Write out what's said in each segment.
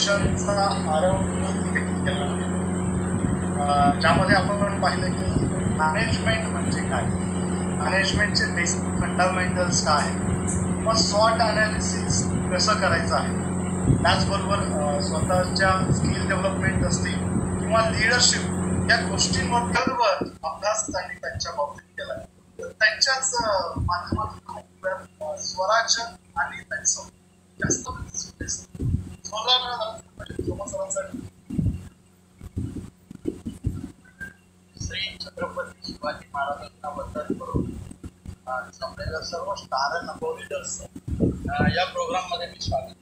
सेशनचा आरंभ केला, ज्यामध्ये आपण पाहिलं की मॅनेजमेंट म्हणजे काय, मॅनेजमेंटचे बेसिक फंडामेंटल्स काय आहे, मग स्वॉट ॲनालिसिस कसं करायचं आहे, त्याचबरोबर स्वतःच्या स्किल डेव्हलपमेंट असतील किंवा लिडरशिप या गोष्टींवर अभ्यास त्यांनी त्यांच्या बाबतीत केला. तर त्यांच्याच माध्यमातून स्वराज्य आणि त्यांचं जास्त श्री छत्रपती शिवाजी महाराजांबद्दल करून जमलेल्या सर्व स्टार अँड अबोव लीडर्स या प्रोग्राममध्ये मी स्वागत.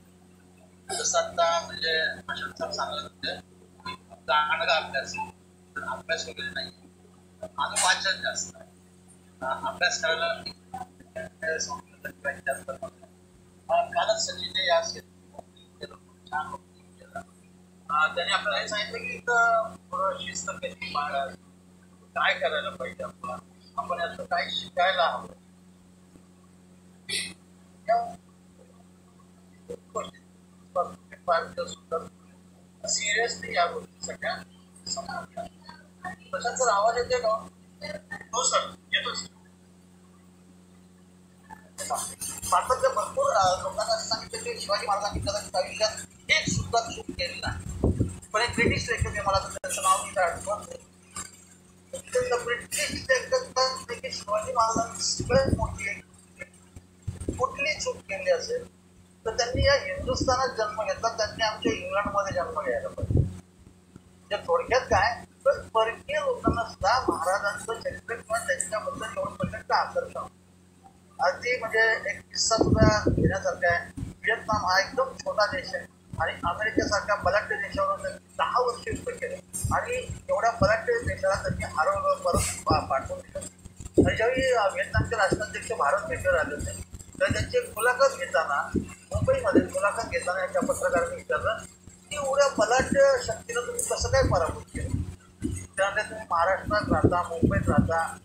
जसं आता म्हणजे अशोक सर सांगत होते गाणगा अभ्यास वगैरे नाही, आणि वाचन जास्त आहे. अभ्यास करायला जास्त कालच सचिनने या छान त्यांनी आपल्याला हे सांगितलं की थोडं शिस्त कशी पाळावी, काय करायला पाहिजे, आपण याचं काय शिकायला हवं. सिरियसली या गोष्टी सगळ्या समजून सर आवाज येते का? हो सर, येतो सर. भारतातल्या भरपूर लोकांना असं सांगितलं की शिवाजी महाराजांनी कदाचित आयुष्यात एक सुद्धा चूक केली नाही. पण एक ब्रिटिश लेखक आहे, मला त्याचं नाव मी काय आठवत नाही. ब्रिटिश लेखक की शिवाजी महाराजांनी सगळ्यात मोठी कुठली चूक केली असेल तर त्यांनी या हिंदुस्थानात जन्म घेतला, त्यांनी आमच्या इंग्लंडमध्ये जन्म घ्यायला पाहिजे. म्हणजे थोडक्यात काय, तर परकीय लोकांना सुद्धा महाराजांचं चरित्र किंवा त्यांच्याबद्दल एवढं प्रचंड आकर्षण. अगदी म्हणजे एक किस्सा सुद्धा घेण्यासारखा आहे. व्हिएतनाम हा एकदम छोटा देश आहे आणि अमेरिकेसारख्या बलाढ्य देशावर त्यांनी 10 वर्ष युद्ध केलं आणि एवढ्या बलाढ्य देशाला त्यांनी हरवलं, परत पाठवून दिलं. आणि ज्यावेळी व्हिएतनामचे राष्ट्राध्यक्ष भारत भेटीवर आले होते तर त्यांची मुलाखत घेताना, मुंबईमध्ये मुलाखत घेताना एका पत्रकाराने विचारलं की एवढ्या बलाढ्य शक्तीला तुम्ही कसं काय पराभूत केलं. त्यानंतर तुम्ही महाराष्ट्रात राहता, मुंबईत राहता,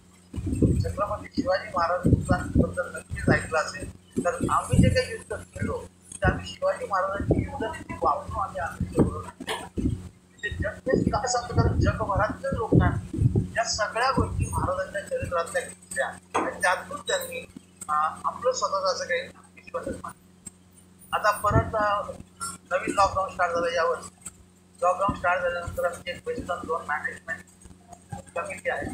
छत्रपती शिवाजी महाराजांबद्दल नक्कीच ऐकलं असेल. तर आम्ही जे काही युद्ध केलो ते आम्ही शिवाजी महाराजांची युद्धनीती वापरून आम्ही जग काय सांगतो, कारण जगभरातल्या लोकांनी या सगळ्या गोष्टी महाराजांच्या चरित्रातल्या घेतल्या आणि त्यातून त्यांनी आपलं स्वतःचं असं काही विश्वास मानलं. आता परत नवीन लॉकडाऊन स्टार्ट झालं यावर. लॉकडाऊन स्टार्ट झाल्यानंतर आमची एक वेस्टर्न झोन मॅनेजमेंट कमिटी आहे.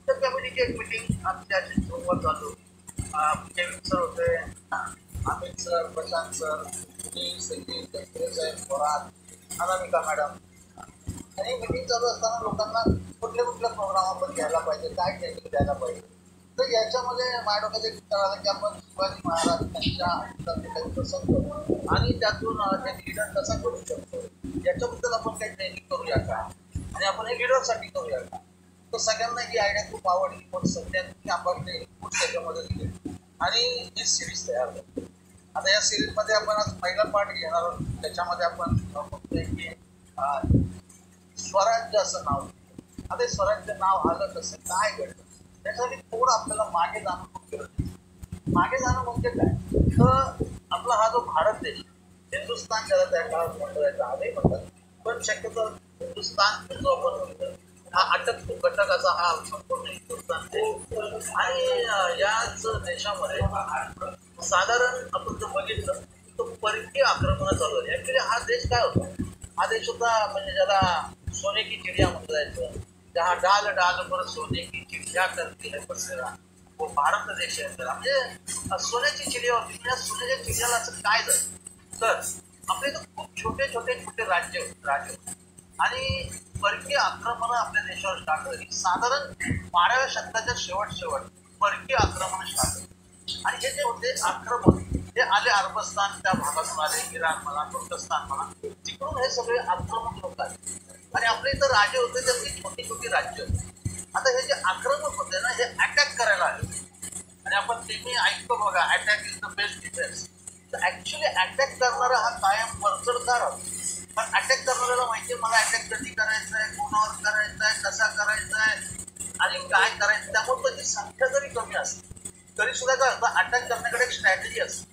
तर कमिटीची एक मिटिंग आमच्या झोनवर चालू. केविन सर होते, अमित सर, प्रशांत सर, मी, सचिन, साहेब, थोरात, अनामिका मॅडम. आणि मिटिंग चालू असताना लोकांना कुठले प्रोग्राम आपण घ्यायला पाहिजे, काय ट्रेनिंग द्यायला पाहिजे. तर याच्यामध्ये माझ्या डोक्यात एक विचार आला की आपण शिवाजी महाराज त्यांच्या काही प्रसंग करू आणि त्यातून एक लीडर कसा करू शकतो याच्याबद्दल आपण काही ट्रेनिंग करूया का, आणि आपण हे लीडरसाठी करूया का. तर सगळ्यांना ही आयडिया खूप आवडली, पण सगळ्यांनी आपापले इनपुट त्याच्यामध्ये दिले आणि ही सिरीज तयार झाली. आता या सिरीजमध्ये आपण आज पहिला पार्ट घेणार आहोत. त्याच्यामध्ये आपण बघतोय की स्वराज्य असं नाव. आता स्वराज्य नाव आलं कसं, काय घडलं, त्यासाठी थोडं आपल्याला मागे जाणं खूप गरजेचं. मागे जाणं म्हणजे काय, तर आपला हा जो भारत देश, हिंदुस्थान ज्याला त्या काळात म्हणतो आजही म्हणतात, पण शक्यतो हिंदुस्थान जो आपण म्हणतो हा अटक घटकाचा हा संपूर्ण हिंदुस्थान देश. आणि याच देशामध्ये साधारण आपण जर बघितलं तर परकीय आक्रमण चालू आहे. ऍक्च्युली हा देश काय होता, हा देश होता म्हणजे ज्याला सोने की चिडिया म्हणलं जायचं. जहाँ डाल डाल पर सोने की चिड़िया करती है बसेरा, वो भारत देश आहे. म्हणजे सोन्याची चिडिया होती. त्या सोन्याच्या चिडियाला असं काय झालं तर आपल्या इथं खूप छोटे छोटे राज्य होते आणि परकीय आक्रमणं आपल्या देशावर स्टार्ट झाली. साधारण 12व्या शतकाच्या शेवट परकीय आक्रमणं स्टार्ट झाली. आणि हे जे होते आक्रमण हे आले अरबस्तान, त्या भागातून आले, इराण म्हणा, तुर्कस्तान म्हणा, तिकडून हे सगळे आक्रमक लोक आले. आणि आपल्या इथं राजे होते त्यातली छोटी राज्य होती. आता हे जे आक्रमक होते ना, हे अटॅक करायला आले. आणि आपण नेहमी ऐकतो बघा, attack is the best defence. तर ऍक्च्युली अटॅक करणारा हा कायम वरचढकार होता. पण अटॅक करणाऱ्याला माहिती मला अटॅक कधी करायचा आहे, कोणावर करायचा आहे, कसा करायचा आहे आणि काय करायचं. त्यामुळे त्याची संख्या जरी कमी असते तरी सुद्धा काय असतं, अटॅक करण्याकडे एक स्ट्रॅटेजी असते.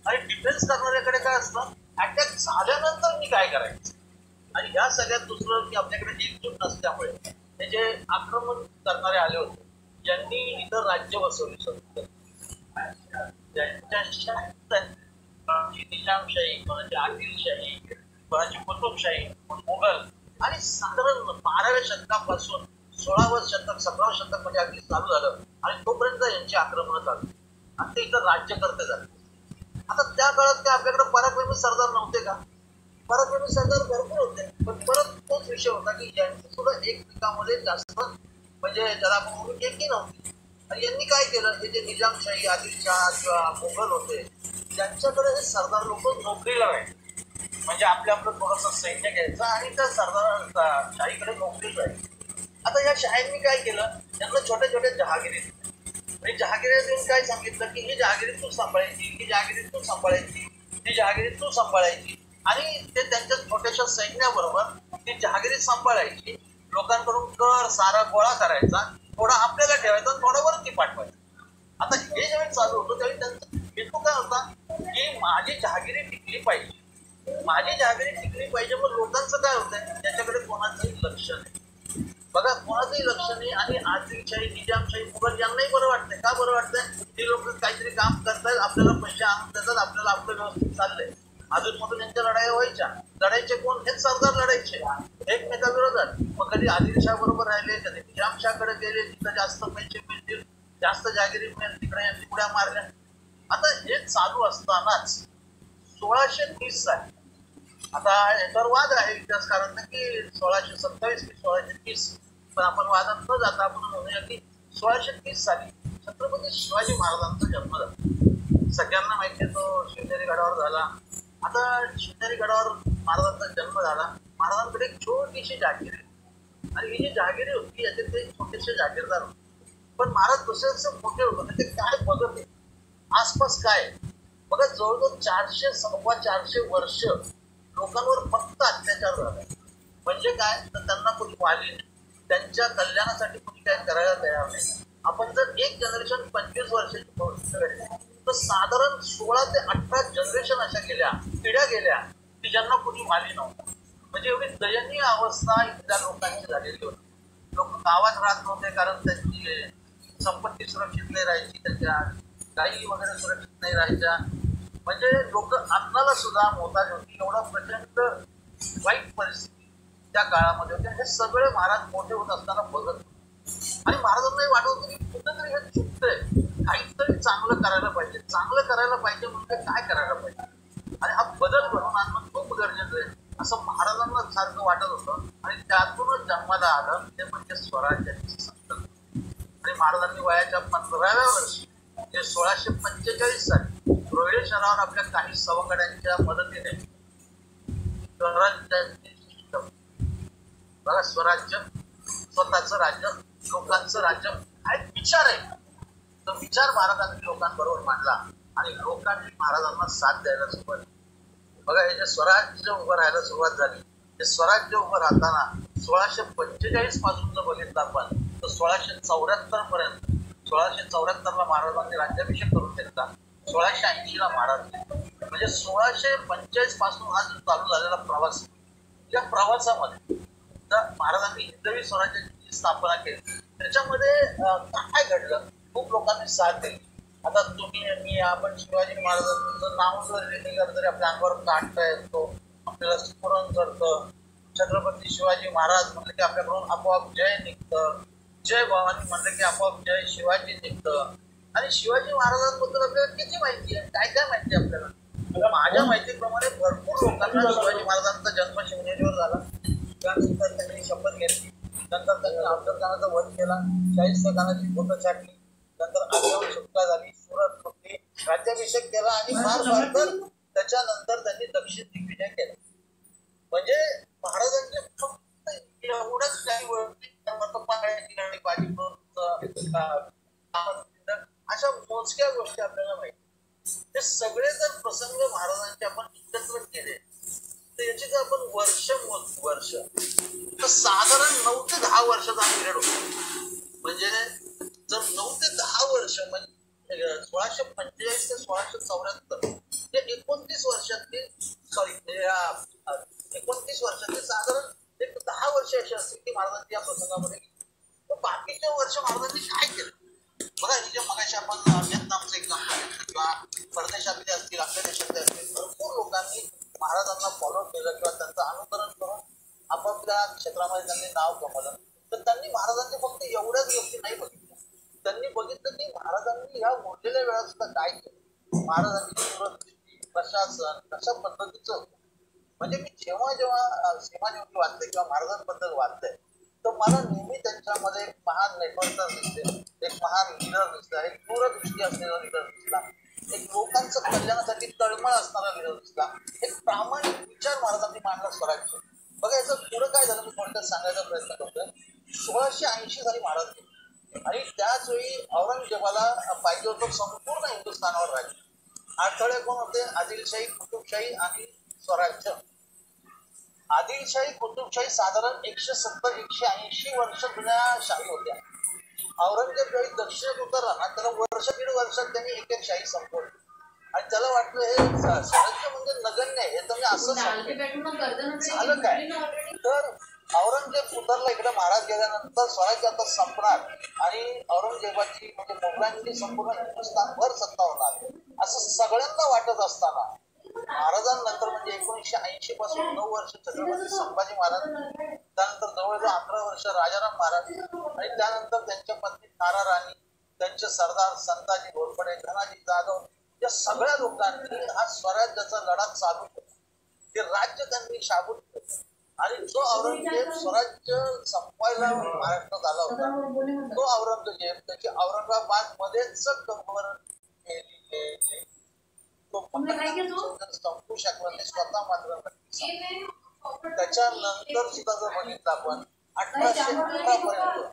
आणि डिफेन्स करणाऱ्याकडे काय असतं, अटॅक झाल्यानंतर मी काय करायचं. ह्या सगळ्यात दुसरं की आपल्याकडे एकजूट नसल्यामुळे हे जे आक्रमण करणारे आले होते ज्यांनी इथं राज्य बसवली स्वतंत्र कोणाची निजामशाही, कोणाची आदिलशाही, कोणाची कुतुबशाही, मुघल आणि साधारण 12व्या शतकापासून 16वं शतक 17वं शतक म्हणजे अगदी चालू झालं आणि तोपर्यंत यांची आक्रमणं चालू आणि ते इथं राज्यकर्ते झाले. आता त्या काळात काय आपल्याकडे पराक्रमी सरदार नव्हते का? पराक्रमी सरदार भरपूर होते, पण परत तोच विषय होता की यांची सुद्धा एकमेकांमध्ये जास्त म्हणजे ज्याला आपण म्हणून एकी नव्हती. आणि यांनी काय केलं, हे जे निजामशाही, आदिलशाह किंवा मुघल होते त्यांच्याकडे हे सरदार लोक नोकरीला राहिले. म्हणजे आपलं थोडंसं सैन्य घ्यायचं आणि त्या सरदार शाहीकडे नोकरीच राहील. आता या शाहींनी काय केलं, त्यांना छोट्या छोट्या जहागिरी म्हणजे जहागिरी देऊन काय सांगितलं की ही जहागिरी तू सांभाळायची, ही जहागिरी तू सांभाळायची, ही जहागिरी तू सांभाळायची आणि ते त्यांच्या छोट्याशा सैन्याबरोबर ती जहागिरी सांभाळायची. लोकांकडून कर सारा गोळा करायचा, थोडा आपल्याला ठेवायचा आणि थोडा वरती पाठवायचा. आता हे ज्यावेळी चालू होतं त्यावेळी त्यांचा हेतू काय होता की माझी जहागिरी टिकली पाहिजे, माझी जहागिरी टिकली पाहिजे. मग लोकांचं काय होतंय, त्याच्याकडे कोणाचंही लक्ष नाही. बघा कोणाचंही लक्ष नाही आणि आदिलशाही, निजामशाही, मुघल यांनाही बरं वाटतंय. का बरं वाटतंय, ती लोक काहीतरी काम करतायत, आपल्याला पैसे आणून देतात, आपल्याला आपलं व्यवस्थित चाललंय. अजून मधून यांच्या लढाया व्हायच्या, लढायचे कोण, हेच सरदार लढायचे एकमेकाविरोधात. मग कधी आदिलशाह बरोबर राहिले, कधी निजामशाहकडे गेले, तिथं जास्त पैसे मिळतील, जास्त जहागिरी मिळेल, तिकडे यांनी उड्या मारल्या. आता हे चालू असतानाच 1630 साली, आता याच्यावर वाद आहे इतिहासकारांना की 1627 की 1630, पण आपण वादात न जाता आपण म्हणूया की 1630 साली छत्रपती शिवाजी महाराजांचा जन्म झाला. सगळ्यांना माहिती आहे तो शिवनेरी गडावर झाला. आता शिवनेरी गडावर महाराजांचा जन्म झाला. महाराजांकडे एक छोटीशी जहागिरी आणि ही जी जहागिरी होती याच्यात ते छोटेसे जागीरदार होते. पण महाराज दुसरे जसे मोठे होते ते काय बघत होते आसपास काय बघा, जवळजवळ 400-450 वर्ष लोकांवर फक्त अत्याचार झाला. म्हणजे काय, तर त्यांना कोणी वाली नाही, त्यांच्या कल्याणासाठी कोणी काय करायला तयार नाही. आपण जर एक जनरेशन 25 वर्षाची गोष्ट घडली तर साधारण 16 ते 18 जनरेशन अशा गेल्या, पिढ्या गेल्या की ज्यांना कोणी वाली नव्हता. म्हणजे एवढी दयनीय अवस्था इथल्या लोकांची झालेली होती. लोक गावात राहत नव्हते कारण त्यांची संपत्ती सुरक्षित नाही राहायची, त्यांच्या गायी वगैरे सुरक्षित नाही राहायच्या. म्हणजे लोक अन्नाला सुद्धा मोताज होती. एवढा प्रचंड वाईट परिस्थिती त्या काळामध्ये होते. हे सगळे महाराज मोठे होत असताना बघत होते आणि महाराजांनाही वाटत होतं की कुठेतरी हे चुकतंय, काहीतरी चांगलं करायला पाहिजे. चांगलं करायला पाहिजे म्हणजे काय करायला पाहिजे आणि हा बदल घडवून आणणं खूप गरजेचं आहे असं महाराजांना सारखं वाटत होतं. आणि त्यातूनच जन्माला आलं ते म्हणजे स्वराज्याची संकल्पना. आणि महाराजांनी वयाच्या 15व्या वर्षी म्हणजे 1645 साली रोहिले शहरावर आपल्या काही सवंगड्यांच्या मदतीने स्वराज्याची बघा, स्वराज्य, स्वतःचं राज्य, लोकांचं राज्य हा एक विचार आहे. तो विचार महाराजांनी लोकांबरोबर मांडला आणि लोकांनी महाराजांना साथ द्यायला सुरुवात केली. बघा, हे जे स्वराज्य उभं राहायला सुरुवात झाली, ते स्वराज्य उभं राहताना 1645 पासून जर बघितलं आपण तर 1674 पर्यंत, 1674 ला महाराजांनी राज्याभिषेक करून घेतला, 1680 ला महाराज, म्हणजे 1645 पासून हा जो चालू झालेला प्रवास, या प्रवासामध्ये तर महाराजांनी हिंदवी स्वराज्याची स्थापना केली. त्याच्यामध्ये काय घडलं, खूप लोकांनी साथ दिली. आता तुम्ही मी आपण शिवाजी महाराजांचं नाव जरी आपल्या अंगावर काढता येतो, आपल्याला स्फुरण करतं. छत्रपती शिवाजी महाराज म्हणलं की आपल्याकडून आपोआप जय निघतं, जय भवानी म्हणलं की आपोआप जय शिवाजी निघतं. आणि शिवाजी महाराजांबद्दल आपल्याला किती माहिती आहे, काय काय माहिती आहे आपल्याला. माझ्या माहितीप्रमाणे भरपूर लोकांना शिवाजी महाराजांचा जन्म शिवनेरीवर झाला. त्यानंतर त्यांनी शपथ घेतली, नंतर त्यांनी अफजलखानाचा वध केला, शाहिस्तेखानाची बोटं छाटली, नंतर आग्र्याहून सुटका झाली, सुरत फुटली, राज्याभिषेक केला आणि फार तर त्याच्यानंतर त्यांनी दक्षिण दिग्विजय केला. म्हणजे महाराजांचे फक्त एवढंच काही अशा मोजक्या गोष्टी आपल्याला माहिती. हे सगळे जर प्रसंग महाराजांचे आपण एकत्र केले तर याची जर आपण वर्ष तर साधारण 9 ते 10 वर्षाचा पिरियड होतो. म्हणजे जर 9 ते 10 वर्ष म्हणजे 1645 ते 1674 हे 29 वर्षातली, सॉरी 29 वर्षाचे साधारण एक 10 वर्ष अशी असतील की महाराजांची या प्रसंगामध्ये बाकीचे वर्ष महाराजांनी काय केलं बघा. ही जे मगाशी आपण व्हिएतनामचं एक्झाम्पल घेतलं किंवा परदेशातले असतील आपल्या देशातले असतील भरपूर लोकांनी महाराजांना फॉलो केलं किंवा त्यांचं अनुकरण करून आपापल्या क्षेत्रामध्ये त्यांनी नाव कमवलं. तर त्यांनी महाराजांचे फक्त एवढ्याच गोष्टी नाही बघितल्या, त्यांनी बघितलं की महाराजांनी ह्या उरलेल्या वेळात सुद्धा काय केलं. महाराजांची दूरदृष्टी प्रशासन कशा पद्धतीचं होतं. म्हणजे मी जेव्हा जेव्हा सीमानिवृत्ती वाचते किंवा महाराजांबद्दल वाचते तर मला नेहमी त्यांच्यामध्ये एक महान नेटवर्कर दिसते, एक महान लीडर दिसला, एक दूरदृष्टी असलेला लीडर दिसला, एक लोकांचं कल्याणासाठी तळमळ असणारा लीडर दिसला, एक प्रामाणिक विचार महाराजांनी मांडला स्वराज्य. बघा याचं पुढं काय झालं मी थोडक्यात सांगायचा प्रयत्न करतोय. 1680 साली महाराज गेले आणि त्याच वेळी औरंगजेबाला पाहिजे होतं संपूर्ण हिंदुस्थानावर राज्य. अडथळे कोण होते? आदिलशाही, कुतुबशाही आणि स्वराज्य. आदिलशाही कुतुबशाही साधारण 170-180 वर्ष जुन्या शाही होत्या. औरंगजेब ज्यावेळी दक्षिणेत उतरला ना त्याला वर्ष दीड वर्षात त्यांनी एक एक शाही संपवली आणि त्याला वाटलं हे स्वराज्य म्हणजे नगण्य आहे, हे तर मी असं झालं काय. तर औरंगजेब उतरला इकडे, महाराज गेल्यानंतर स्वराज्य आता संपणार आणि औरंगजेबाची म्हणजे मोगलांची संपूर्ण हिंदुस्थानभर सत्ता होणार असं सगळ्यांना वाटत असताना महाराजांनंतर म्हणजे 1980 पासून 9 वर्ष छत्रपती संभाजी महाराज, त्यानंतर जवळजवळ 11 वर्ष राजाराम महाराज आणि त्यानंतर त्यांच्या पत्नी तारा राणी, त्यांचे सरदार संताजी घोरपडे, धनाजी जाधव या सगळ्या लोकांनी हा स्वराज्याचा लढा चालू केला. ते राज्य त्यांनी शाबूत केलं आणि जो औरंगजेब स्वराज्य संपवायला महाराष्ट्रात आला होता तो औरंगजेब त्याची औरंगाबाद मध्येच कंबर संपू शकला नाही स्वतः मात्र. त्याच्यानंतर सुद्धा जर बघितलं आपण 1818 पर्यंत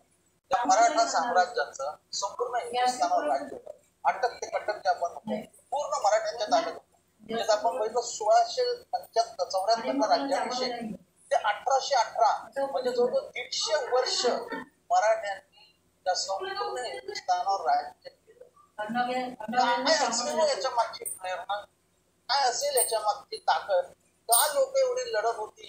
त्या मराठा साम्राज्याचं संपूर्ण हिंदुस्थानावर राज्य होतं. अटक ते कटक जे आपण पूर्ण मराठ्यांच्या ताब्यात होतं. म्हणजे आपण बघितलं 1674 राज्याभिषेक ते 1818 म्हणजे जवळजवळ 150 वर्ष मराठ्यांनी त्या संपूर्ण हिंदुस्थानावर राज्य केलं. काय असेल याच्या मागची प्रेरणा, काय असेल याच्या मागची ताकद, का लोक एवढी लढत होती?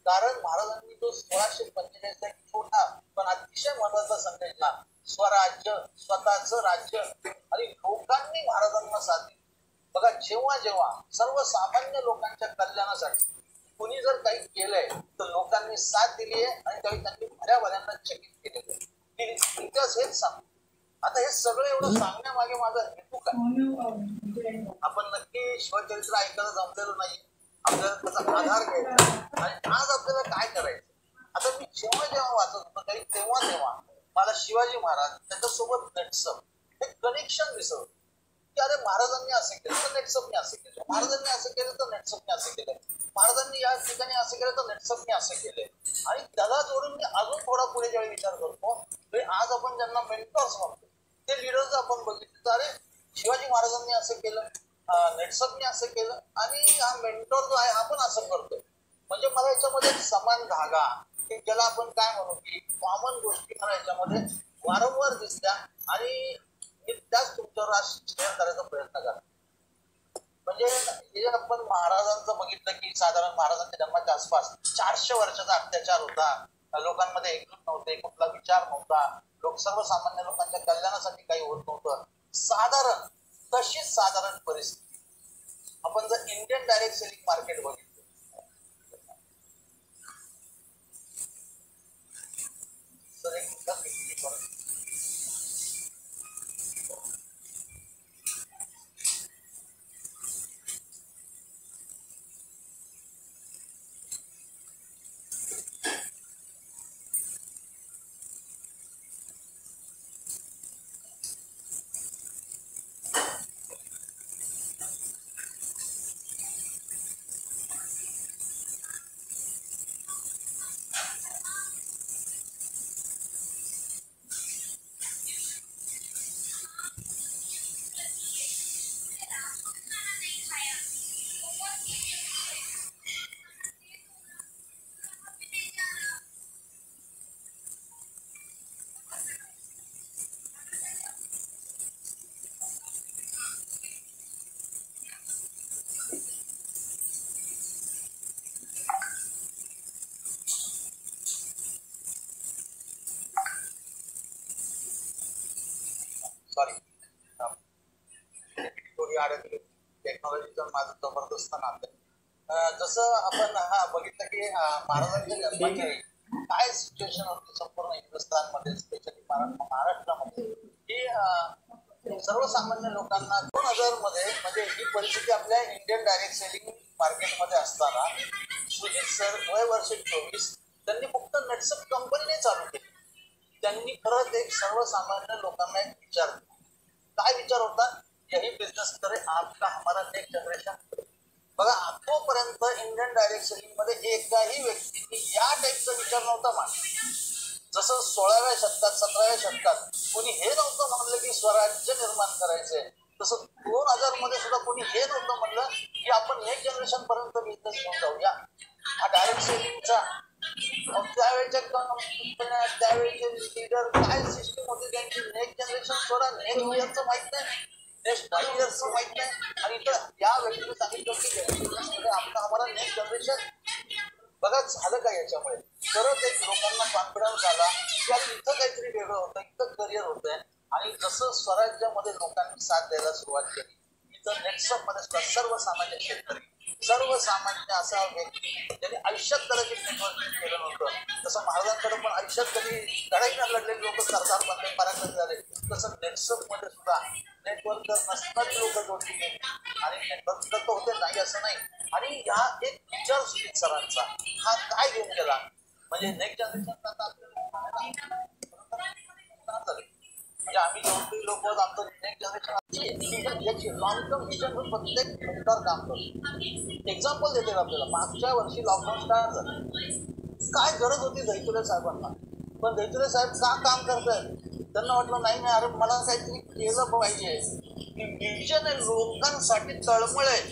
कारण महाराजांनी जो 1645 एक छोटा पण अतिशय महत्वाचा संदेश दिला, स्वराज्य, स्वतःचं राज्य आणि लोकांनी महाराजांना साथ दिली. बघा जेव्हा जेव्हा सर्वसामान्य लोकांच्या कल्याणासाठी कुणी जर काही केलंय तर लोकांनी साथ दिली आहे आणि त्यावेळी त्यांनी भऱ्या भऱ्यांना चकित केलेलं. इतिहास हेच सांगतो. आता हे सगळं एवढं सांगण्यामागे माझा हेतू काय? आपण नक्की शिवचरित्र ऐकायला जमलेलो नाही, आपल्याला त्याचा आधार घ्यायचा आणि आज आपल्याला काय करायचं. आता मी जेव्हा जेव्हा वाचत होतो काही तेव्हा तेव्हा मला शिवाजी महाराज त्याच्यासोबत नेटसप हे कनेक्शन दिसत की अरे महाराजांनी असं केलं तर नेटसपने असं केलं, महाराजांनी असं केलं तर नेटसपने असं केलं, महाराजांनी या ठिकाणी असं केलं तर नेटसपने असं केलंय. आणि त्याला जोडून मी अजून थोडा पुढे ज्यावेळी विचार करतो आज आपण ज्यांना मेंटॉर्स म्हणतो ते लीडर्स आपण बघितले तर अरे शिवाजी महाराजांनी असं केलं, नेटसपने असं केलं आणि हा मेंटॉर जो आहे आपण असं करतोय. म्हणजे मला याच्यामध्ये समान धागा की ज्याला आपण काय म्हणू की कॉमन गोष्टी मला याच्यामध्ये वारंवार दिसल्या आणि मी त्याच तुमच्यावर आज शेअर करायचा प्रयत्न करा. म्हणजे हे आपण महाराजांचं बघितलं की साधारण महाराजांच्या जन्माच्या आसपास 400 वर्षाचा अत्याचार होता, लोकांमध्ये एकजूट नव्हते, कुठला विचार नव्हता, लोक सर्वसामान्य लोकांच्या कल्याणासाठी काही होत नव्हतं. साधारण तशीच साधारण परिस्थिती आपण जर इंडियन डायरेक्ट सेलिंग मार्केट बघितलं तर एक सॉरी थोडी अडकली टेक्नॉलॉजीचं माझं जबरदस्त नातं. जसं आपण बघितलं की महाराजांच्या जन्माची काय सिच्युएशन होती संपूर्ण हिंदुस्थानमध्ये, स्पेशली महाराष्ट्रामध्ये, की सर्वसामान्य लोकांना 2000 मध्ये म्हणजे ही परिस्थिती आपल्या इंडियन डायरेक्ट सेलिंग मार्केटमध्ये असताना सुजित सर वय वर्ष 24 त्यांनी फक्त नेटसप कंपनीने चालू केली. त्यांनी खरंच एक सर्वसामान्य लोकांना एक विचार, काय विचार होता, यही बिझनेस करे आपका हमारा नेक्स्ट जनरेशन. बघा तोपर्यंत इंडियन डायरेक्ट सेलिंग मध्ये एकाही व्यक्तीने या टाईपचा विचार नव्हता मांडला. जसं 16व्या शतकात 17व्या शतकात कोणी हे नव्हतं म्हणलं की स्वराज्य निर्माण करायचंय, तसं 2000 मध्ये सुद्धा कोणी हे नव्हतं म्हणलं की आपण नेक्स्ट जनरेशन पर्यंत बिझनेस घेऊन जाऊया. हा डायरेक्ट सेलिंगचा त्यावेळेच्या कंपन्या, त्यावेळेचे लीडर, काय सिस्टीम होती त्यांची, नेक्स्ट जनरेशन सोडा, नेक्स्ट इयरचं माहित नाही, नेक्स्ट 5 इयर्सचं माहित नाही. आणि इथं या व्यक्तीने सांगितलं की आपला आम्हाला नेक्स्ट जनरेशन. बघा झालं काय याच्यामुळे, खरंच एक लोकांना कॉन्फिडन्स आला की आता इथं काहीतरी वेगळं होतं, इथं करिअर होतंय. आणि जसं स्वराज्यामध्ये लोकांनी साथ द्यायला सुरुवात केली, इथं नेटसप मध्ये सुद्धा सर्वसामान्य शेतकरी, सर्वसामान्य असा व्यक्ती ज्यांनी आयुष्यात कदाचित नेटवर्किंग केलं नव्हतं, तसं महाराजांकडे पण आयुष्यात कधी लढाईला लढलेले लोक सरदार बनले, पराक्रमी झाले, तसं नेटसप मध्ये सुद्धा नेटवर्कर नसणारी लोक जोडली गेली. आणि नेटवर्क तर होते नाही असं नाही. आणि ह्या एक विचार सुजित सरांचा हा काय घेऊन गेला, म्हणजे नेक्स्ट जनरेशन म्हणजे आम्ही जेवढी लोक आमचं नेक्स्ट जनरेशन याची लॉंग टर्म विजन प्रत्येक मेंटॉर काम करतो. एक्झाम्पल देते आपल्याला, मागच्या वर्षी लॉकडाऊन स्टार्ट झालं, काय गरज होती दैतुले साहेबांना, पण दैतुले साहेब का काम करतायत, त्यांना वाटलं नाही नाही अरे मला काहीतरी केलं पाहिजे, विजन आहे लोकांसाठी तळमळ आहे.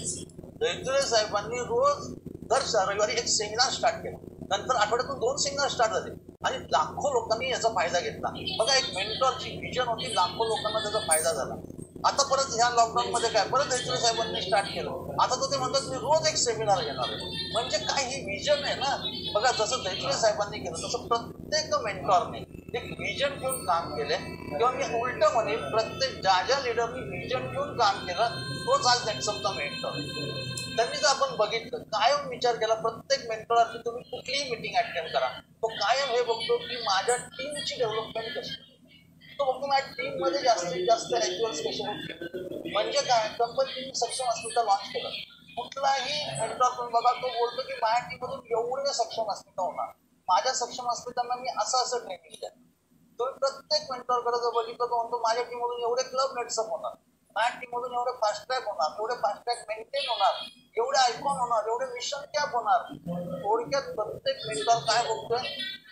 दैतुले साहेबांनी रोज दर रविवारी एक सेमिनार स्टार्ट केला, नंतर आठवड्यातून 2 सेमिनार स्टार्ट झाले आणि लाखो लोकांनी याचा फायदा घेतला. बघा एक मेंटॉरची विजन होती, लाखो लोकांना त्याचा फायदा झाला. आता परत ह्या लॉकडाऊन मध्ये काय परत दैतुले साहेबांनी स्टार्ट केलं, आता तर ते म्हणतात मी रोज एक सेमिनार घेणार आहे. म्हणजे काय ही विजन आहे ना. बघा जसं दैतुले साहेबांनी केलं तसं प्रत्येक मेंटॉरने एक विजन घेऊन काम केले, किंवा मी उलट म्हणेन प्रत्येक ज्या लिडरनी विजन घेऊन काम केलं तोच आज नेटसपचा मेंटॉर. त्यांनी जर आपण बघितलं कायम विचार केला, प्रत्येक मेंटॉरची तुम्ही कुठलीही मीटिंग अटेंड करा, तो कायम हे बघतो की माझ्या टीमची डेव्हलपमेंट कशी, तो बघतो माझ्या टीम मध्ये जास्तीत जास्त ऍक्च्युअल स्पेशलिस्ट म्हणजे काय, कंपनी सक्षम अस्मिता लॉन्च केलं. कुठलाही मेंटॉर तुम्ही बघा तो बोलतो की माझ्या टीम मधून एवढे सक्षम अस्मिता होणार, माझ्या सक्षम अस्मितांना मी असं ट्रेनिंग द्या. तुम्ही प्रत्येक मेंटॉरकडे जर बघितलं तो म्हणतो माझ्या टीम मधून एवढे क्लब नेटसप होणार, माझ्या टीम मधून एवढे फास्ट ट्रॅक होणार, एवढे फास्ट ट्रॅक मेंटेन होणार, एवढे आयकॉन होणार, एवढे मिशन कॅप होणार. थोडक्यात प्रत्येक मेंटॉर काय बोलतोय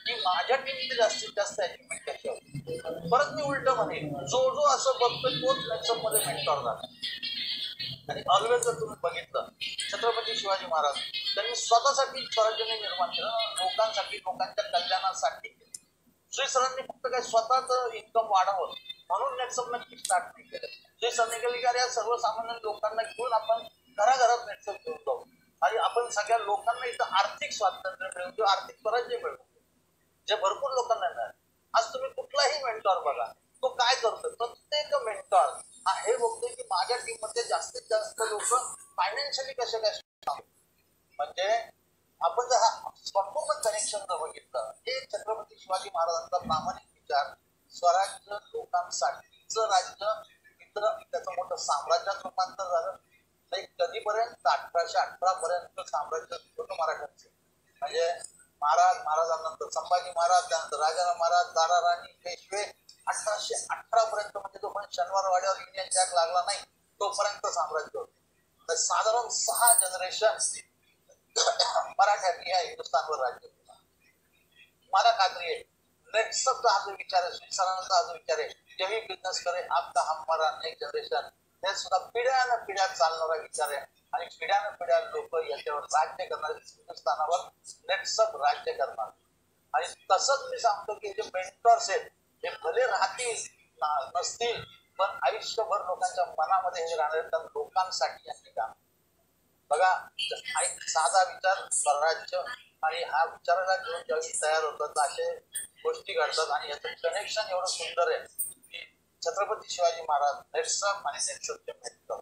की माझ्या टीमची जास्तीत जास्त अचिव्हमेंट कशी होती. परत मी उलट म्हणेन, जो असं बघतोय तोच नेटसप मध्ये मेंटॉर झाला. आणि ऑलवेज जर तुम्ही बघितलं छत्रपती शिवाजी महाराज त्यांनी स्वतःसाठी स्वराज्य निर्माण केलं, लोकांसाठी, लोकांच्या कल्याणासाठी. श्री सरांनी फक्त काय स्वतःच इन्कम वाढवलं म्हणून नेटसप नक्की स्टार्ट नाही केलं. श्री सरांनी केलं की अरे सर्वसामान्य लोकांना घेऊन आपण घराघरात नेटसप घेऊन जाऊ आणि आपण सगळ्या लोकांना इथं आर्थिक स्वातंत्र्य मिळवून किंवा आर्थिक स्वराज्य मिळवून, जे भरपूर लोकांना मिळालं. आज तुम्ही कुठलाही मेंटॉर बघा तो काय करतोय, प्रत्येक मेंटॉर हा हे बघतोय की माझ्या टीम मध्ये जास्तीत जास्त लोक फायनान्शियली कसे म्हणजे आपण जर हा संपूर्ण कनेक्शन जर बघितलं, हे छत्रपती शिवाजी महाराजांचा प्रामाणिक विचार, स्वराज्य लोकांसाठीचं राज्य, मित्र, त्याचं मोठं साम्राज्यात रूपांतर झालं. कधीपर्यंत 1818 पर्यंत साम्राज्य होतं मराठ्यांचं, म्हणजे महाराजांनंतर संभाजी महाराज, त्यानंतर राजाराम महाराज, दारा राणी, पेशवे, 1818 पर्यंत म्हणजे जोपर्यंत शनिवारवाड्यावर इंडियन जॅक लागला नाही तोपर्यंत साम्राज्य होतं. साधारण 6 जनरेशन मराठ्यांनी या हिंदुस्थानवर राज्य केलं. मला खात्री आहे नेटसपचा हा जो विचार आहे, सरांचा हा जो विचार आहे, जेही बिझनेस करे आपका हमारा नेक्स्ट जनरेशन, हे सुद्धा पिढ्यानं पिढ्या चालणारा विचार आहे. आणि पिढ्यानं पिढ्या लोक याच्यावर राज्य करणार, हिंदुस्थानावर नेटसप राज्य करणार. आणि तसंच मी सांगतो की जे मेंटॉर्स आहेत हे भले राहतील नसतील पण आयुष्यभर लोकांच्या मनामध्ये हे राहणार, तर लोकांसाठी यांनी काम. बघा एक साधा विचार स्वराज्य आणि हा विचाराला घेऊन ज्यावेळी तयार होतात असे गोष्टी घडतात. आणि याचं कनेक्शन एवढं सुंदर आहे की छत्रपती शिवाजी महाराज नेटसम आणि नेटशोचे भेट.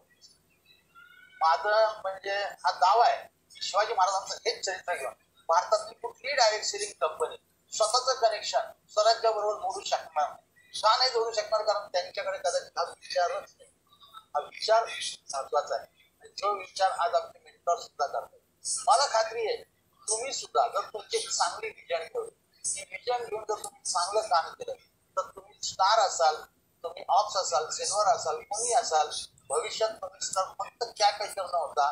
माझं म्हणजे हा दावा आहे की शिवाजी महाराजांचं हेच चरित्र घेऊन भारतातली कुठलीही डायरेक्ट सेलिंग कंपनी स्वतःचं कनेक्शन स्वराज्याबरोबर जोडू शकणार नाही. का नाही जोडू शकणार? कारण त्यांच्याकडे कदाचित हा विचारच नाही. हा विचार महत्वाचा आहे. जो विचार आज आमचे मेंटॉर सुद्धा करतात. मला खात्री आहे तुम्ही सुद्धा जर तुमची चांगली विजन ठेवली, ती विजन घेऊन जर तुम्ही चांगलं काम केलं तर तुम्ही स्टार असाल, तुम्ही ऑप्स असाल, सिल्वर असाल, कोणी असाल, भविष्यात तुम्ही फक्त क्या कल्चर न होता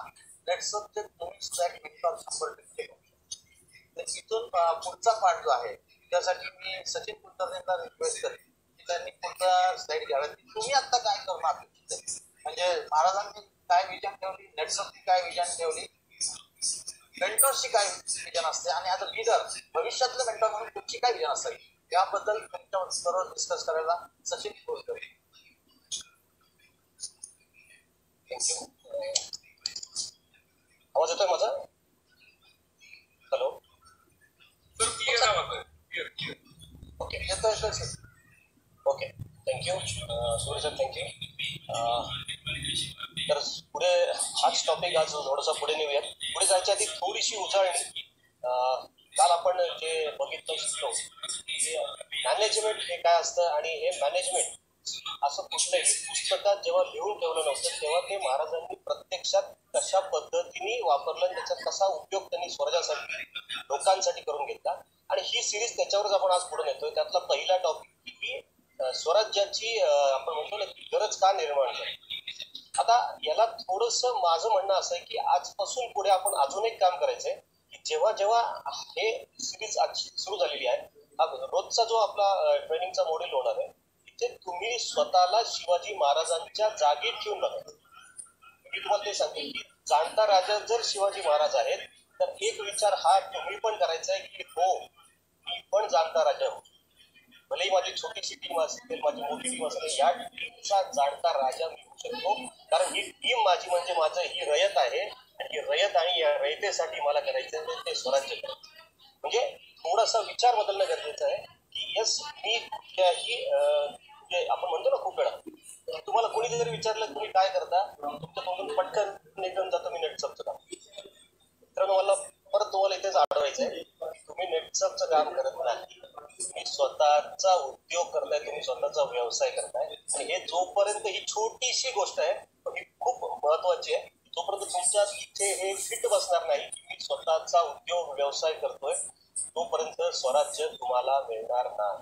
नेटसपचे तुम्ही सुद्धा एक मेंटॉर 100% होऊ शकता. इथून पुढचा पार्ट जो आहे त्यासाठी मी सचिन कुलकर्णींना रिक्वेस्ट करेन की त्यांनी पुढचा स्लाइड घ्याव्यात. तुम्ही आता काय करणं अपेक्षित आहे, म्हणजे महाराजांनी काय विजन ठेवली, नेटसपची काय विजन ठेवली, मेंटॉरची काय विजन असते आणि आता लीडर भविष्यातलं मेंटॉर म्हणून तुमची काय विजन असेल याबद्दल तुमच्या बरोबर डिस्कस करायला सचिन कुलकर्णी. थँक्यू. आवाज येतोय माझा? हॅलो. ओके, येतोय सर. ओके, थँक्यू सूर्य सर, थँक्यू. तर पुढे हाच टॉपिक आज थोडासा पुढे नेऊयात. पुढे जायच्या आधी थोडीशी उजळणी. काल आपण जे बघितलं शिकलो की मॅनेजमेंट हे काय असतं आणि हे मॅनेजमेंट असं कुठलंही पुस्तकात जेव्हा लिहून ठेवलं नव्हतं तेव्हा ते महाराजांनी प्रत्यक्षात कशा पद्धतीने वापरलं आणि त्याचा कसा उपयोग त्यांनी स्वराज्यासाठी लोकांसाठी करून घेतला. आणि ही सिरीज त्याच्यावरच आपण आज पुढे नेतोय. त्यातला पहिला टॉपिक की स्वराज्याची आपण म्हणतो ना गरज का निर्माण झाली. आता याला थोडंसं माझं म्हणणं असं आहे की आजपासून पुढे आपण अजून एक काम करायचंय की जेव्हा जेव्हा हे सिरीज आज सुरू झालेली आहे, हा रोजचा जो आपला ट्रेनिंगचा मॉड्यूल होणार आहे, तिथे तुम्ही स्वतःला शिवाजी महाराजांच्या जागी ठेवून बघायचं. मी तुम्हाला ते सांगेन की जाणता राजा जर शिवाजी महाराज आहेत तर एक विचार हा तुम्ही पण करायचा आहे की हो मी पण जाणता राजा हो. भलेही माझी छोटीशी टीम असेल, माझी मोठी टीम असेल, या टीमचा जाणता राजा मी होऊ शकतो. कारण ही टीम माझी म्हणजे माझं ही रयत आहे आणि ही रयत आणि या रयतेसाठी मला करायचं ते स्वराज्य करायचं. म्हणजे थोडासा विचार बदलणं गरजेचं आहे की यस मी कुठल्याही म्हणजे आपण म्हणतो ना खूप वेळा तुम्हाला कोणी जरी विचारलं तुम्ही काय करता, तुमच्या तोंडून पटकन निघून जातं मी नेटसपचं काम. मित्रांनो मला परत तुम्हाला इथेच आढळायचं आहे तुम्ही नेटसपचं काम करत नाही, तुम्ही स्वतःचा उद्योग करताय, तुम्ही स्वतःचा व्यवसाय करताय. आणि हे जोपर्यंत ही छोटीशी गोष्ट आहे पण ही खूप महत्वाची आहे, जोपर्यंत तुमच्या इथे हे फिट बसणार नाही की मी स्वतःचा उद्योग व्यवसाय करतोय तोपर्यंत स्वराज्य तुम्हाला मिळणार नाही.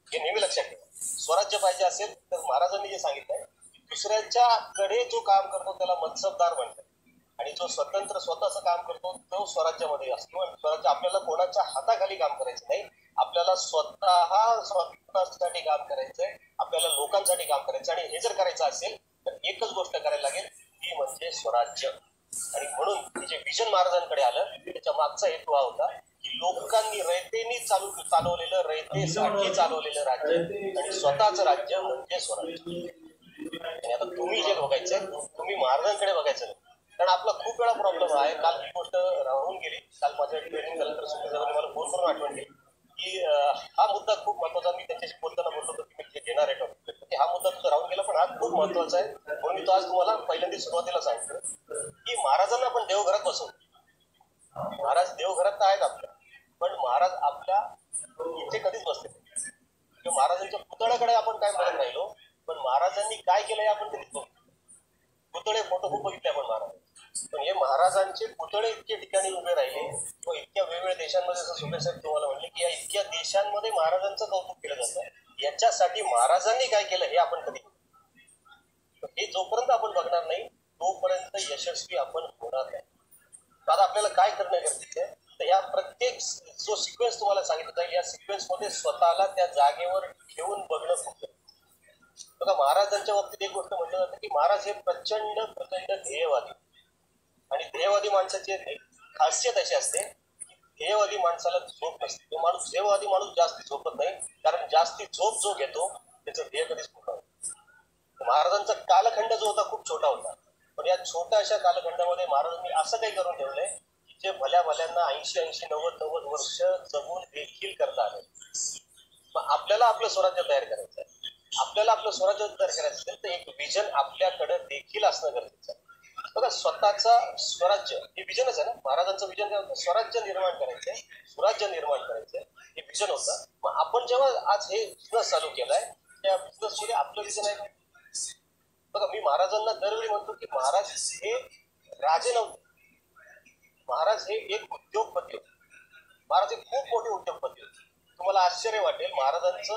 हे नेहमी लक्षात ठेवा. स्वराज्य पाहिजे असेल तर महाराजांनी जे सांगितलंय दुसऱ्याच्या कडे जो काम करतो त्याला मनसबदार म्हणतात आणि जो स्वतंत्र स्वतःचं काम करतो तो स्वराज्यामध्ये असतो. आणि स्वराज्य आपल्याला कोणाच्या हाताखाली काम करायचं नाही, आपल्याला स्वतःसाठी काम करायचंय, आपल्याला लोकांसाठी काम करायचं. आणि हे जर करायचं असेल तर एकच गोष्ट करायला लागेल ती म्हणजे स्वराज्य. आणि म्हणून जे विजन महाराजांकडे आलं त्याच्या मागचा हेतू हा होता की लोकांनी रयतेनी चालवलेलं रयतेसाठी चालवलेलं राज्य आणि स्वतःचं राज्य म्हणजे स्वराज्य. आणि आता तुम्ही जे बघायचंय तुम्ही महाराजांकडे बघायचं नाही. कारण आपला खूप वेळा प्रॉब्लेम आहे. काल ही गोष्ट राहून गेली. काल माझ्या ट्रेनिंग झालं तर सुनील मला फोन करून आठवण केली की हा मुद्दा खूप महत्वाचा. मी त्यांच्याशी बोलताना बोललो होतो की मी घेणार आहे टॉपिक. हा मुद्दा तुझा राहून गेला पण हा खूप महत्वाचा आहे. म्हणून मी तो आज तुम्हाला पहिल्यांदा सुरुवातीला सांगितलं की महाराजांना आपण देवघरात बसवतो. महाराज देवघरात तर आहेत आपल्या, पण महाराज आपल्या इथे कधीच बसले नाही. महाराजांच्या पुतळ्याकडे आपण काय म्हणत राहिलो पण महाराजांनी काय केलंय आपण कधीच बघतो. पुतळे फोटो खूप बघितले आपण महाराज, पण हे महाराजांचे पुतळे इतके ठिकाणी उभे राहिले किंवा इतक्या वेगवेगळ्या देशांमध्ये जसं सुमेश साहेब तुम्हाला म्हणले की या इतक्या देशांमध्ये महाराजांचं कौतुक केलं जातं. याच्यासाठी महाराजांनी काय केलं हे आपण कधी हे जोपर्यंत आपण बघणार नाही तोपर्यंत यशस्वी आपण होणार नाही. आता आपल्याला काय करणं गरजेचं आहे तर या प्रत्येक जो सिक्वेन्स तुम्हाला सांगितलं जाईल या सिक्वेन्स मध्ये स्वतःला त्या जागेवर ठेवून बघणं खूप. बघा महाराजांच्या बाबतीत एक गोष्ट म्हटलं जातं की महाराज हे प्रचंड ध्येयवादी. आणि ध्येयवादी माणसाची खासियत अशी असते की ध्येयवादी माणसाला झोप नसते. तो माणूस ध्येयवादी माणूस जास्ती झोपत नाही कारण जास्ती झोप जो घेतो त्याचं ध्येय कधीच पूर्ण होतं. महाराजांचा कालखंड जो होता खूप छोटा होता पण या छोट्या अशा कालखंडामध्ये महाराजांनी असं काही करून ठेवलंय की जे भल्या भल्यांना 80-90 वर्ष जगून देखील करता आले. मग आपल्याला आपलं स्वराज्य तयार करायचं आहे. आपल्याला आपलं स्वराज्य तयार करायचं असेल तर एक विजन आपल्याकडे देखील असणं गरजेचं आहे. बघा, स्वतःचा स्वराज्य हे विजनच आहे ना. महाराजांचं विजन काय होतं? स्वराज्य निर्माण करायचंय, सुराज्य निर्माण करायचंय, हे विजन होतं. मग आपण जेव्हा आज हे बिझनेस चालू केलाय, त्या बिझनेस मध्ये आपलं विजन आहे. बघा, मी महाराजांना दरवेळी म्हणतो की महाराज हे राजे नव्हते, महाराज हे एक उद्योगपती होते. महाराज हे खूप मोठे उद्योगपती होते. तुम्हाला आश्चर्य वाटेल, महाराजांचं